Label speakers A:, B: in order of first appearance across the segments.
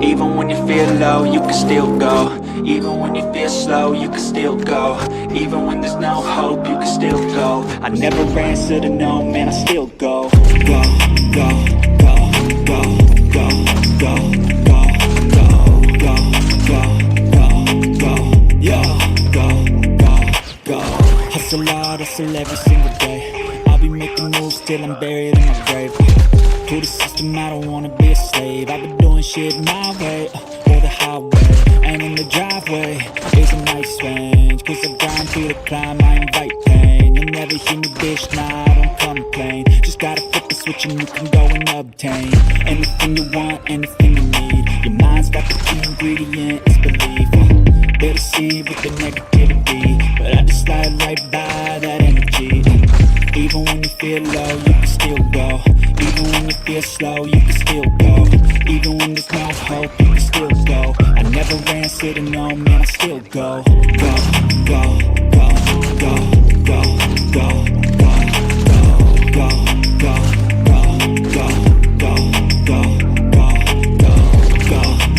A: Even when you feel low, you can still go. Even when you feel slow, you can still go. Even when there's no hope, you can still go. I never answer to no, man, I still go. Go, go, go, go, go, go, go, go, go, go, go, go, yo, go, go, go. Hustle hard, hustle every single day. I'll be making moves till I'm buried in my grave. To the system, I don't wanna be a slave. I've been doing shit my way, or the highway. And in the driveway is a nice range. Cause I grind through the climb, I invite pain. You'll never hear me, bitch, nah, I don't complain. Just gotta flip the switch and you can go and obtain anything you want, anything you need. Your mind's got the key ingredient, it's belief. They'll deceive with the negativity, but I just slide right by that energy. Even when you feel low, you can still go. Even when you feel slow, you can still go. Even when there's no hope, you can still go. I never answer to no, man, I still go. Go, go, go, go, go, go, go, go, go, go, go, go, go, go,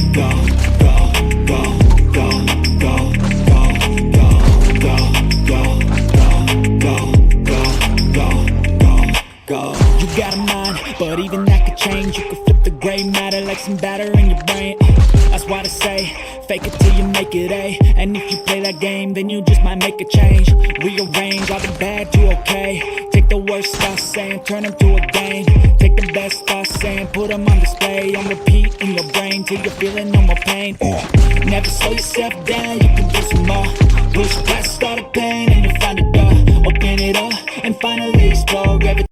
A: go, go, go, go, go, go. You got a mind, but even that could change. You could flip the gray matter like some batter in your brain. That's why they say, fake it till you make it A. And if you play that game, then you just might make a change. Rearrange all the bad to okay. Take the worst thoughts saying, turn them to a game. Take the best thoughts saying, put them on display. On repeat in your brain till you're feeling no more pain. Never slow yourself down, you can do some more. Push past